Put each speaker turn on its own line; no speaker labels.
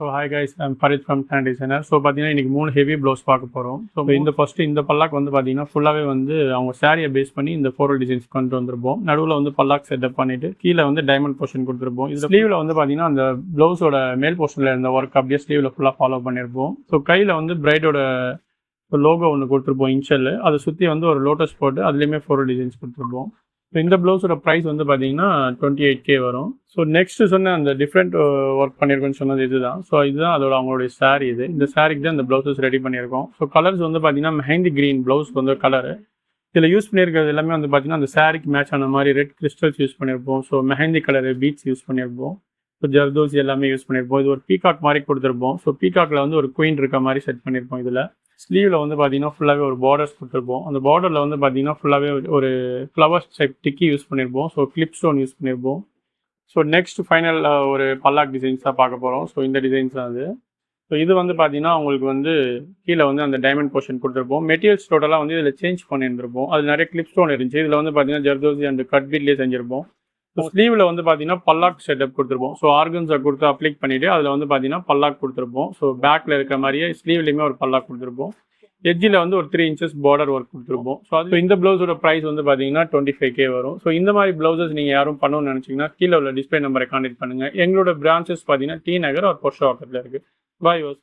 So hi guys, I'm Farid from fan designer. So பார்த்தீங்கன்னா இன்றைக்கி 3 heavy blouse பார்க்க போகிறோம். ஸோ இந்த பல்லாக் வந்து பார்த்தீங்கன்னா ஃபுல்லாகவே வந்து அவங்க சாரியை பேஸ் பண்ணி இந்த ஃப்ளோரல் டிசைன்ஸ் கொண்டு வந்திருப்போம். நடுவில் வந்து பல்லாக் செட்டப் பண்ணிவிட்டு கீழே வந்து டைமண்ட் போர்ஷன் கொடுத்துருப்போம். இது ஸ்லீவில் வந்து பார்த்தீங்கன்னா அந்த ப்ளவுஸோட மேல் போர்ஷனில் இருந்த ஒர்க் அப்படியே ஸ்லீவில் ஃபுல்லாக ஃபாலோ பண்ணியிருப்போம். ஸோ கையில் வந்து பிரைடோட லோகோ ஒன்று கொடுத்துருப்போம் இன்ஷியல். அதை சுற்றி வந்து ஒரு லோட்டஸ் போட்டு அதுலேயுமே ஃப்ளோரல் டிசைன்ஸ் கொடுத்துருப்போம். ஸோ இந்த ப்ளவுஸோட ப்ரைஸ் வந்து பார்த்தீங்கன்னா 28K வரும். ஸோ நெக்ஸ்ட் சொன்ன அந்த டிஃப்ரெண்ட் ஒர்க் பண்ணியிருக்கோன்னு சொன்னது இதுதான். ஸோ இதுதான் அதோட அவங்களுடைய சாரீ. இந்த சாரிக்கு தான் இந்த ப்ளவுசஸ் ரெடி பண்ணியிருக்கோம். ஸோ கலர்ஸ் வந்து பார்த்தீங்கன்னா மெஹந்தி க்ரீன் ப்ளவுஸ்க்கு வந்து கலரு. இதில் யூஸ் பண்ணியிருக்கிறது எல்லாமே வந்து பார்த்தீங்கன்னா அந்த சாரிக்கு மேட்ச் ஆன மாதிரி ரெட் கிறிஸ்டல்ஸ் யூஸ் பண்ணியிருப்போம். So mehndi colour beads use பண்ணியிருப்போம். ஸோ ஜர்தோசி எல்லாமே யூஸ் பண்ணியிருப்போம். இது ஒரு பீகாக் மாதிரி கொடுத்துருப்போம். ஸோ பீகாக்ல வந்து ஒரு குயின் இருக்க மாதிரி செட் பண்ணியிருப்போம். இதில் ஸ்லீவில் வந்து பார்த்தீங்கன்னா ஃபுல்லாகவே ஒரு பார்டர்ஸ் கொடுத்துருப்போம். அந்த பார்டரில் வந்து பார்த்தீங்கன்னா ஃபுல்லாகவே ஒரு ஃப்ளவர்ஸ் டைப் டிக்கி யூஸ் பண்ணியிருப்போம். ஸோ கிளிப் ஸ்டோன் யூஸ் பண்ணியிருப்போம். ஸோ நெக்ஸ்ட் ஃபைனல் ஒரு பல்லாக் டிசைன்ஸ் தான் பார்க்க போகிறோம். ஸோ இந்த டிசைன்ஸ் தான் அது. ஸோ இது வந்து பார்த்தீங்கன்னா உங்களுக்கு வந்து கீழே வந்து அந்த டைமண்ட் போர்ஷன் கொடுத்துருப்போம். மெட்டீரியல்ஸ் டோட்டலாக வந்து இதில் சேஞ்ச் பண்ணியிருந்திருப்போம். அது நிறைய கிளிப் ஸ்டோன் இருந்துச்சு. இதில் வந்து பார்த்தீங்கன்னா ஜர்தோசி அண்ட் கட் பீட்லேயே செஞ்சிருப்போம். ஸோ ஸ்லீவில் வந்து பார்த்தீங்கன்னா பல்லாக் செட்டப் கொடுத்துருப்போம். ஸோ ஆர்கன்ஸை கொடுத்து அப்ளிக் பண்ணிவிட்டு அதில் வந்து பார்த்தீங்கன்னா பல்லாக் கொடுத்துருப்போம். ஸோ பேக்கில் இருக்க மாதிரியே ஸ்லீவ்லேயுமே ஒரு பல்லாக் கொடுத்துருப்போம். எட்ஜில் வந்து ஒரு 3 inches பார்டர் ஒர்க் கொடுத்துருப்போம். ஸோ அது இந்த ப்ளவுஸோட ப்ரைஸ் வந்து பார்த்தீங்கன்னா 25K வரும். ஸோ இந்த மாதிரி ப்ளவுசஸ் நீங்கள் யாரும் பண்ணணும்னு நினச்சிங்கன்னா கீழே உள்ள டிஸ்பிளே நம்பரை கான்டெக்ட் பண்ணுங்கள். எங்களோட பிரான்ச்சஸ் பார்த்தீங்கன்னா டி நகர் ஒரு பொர்ஷோ பக்கத்தில் இருக்குது. பாய் வாஸ்.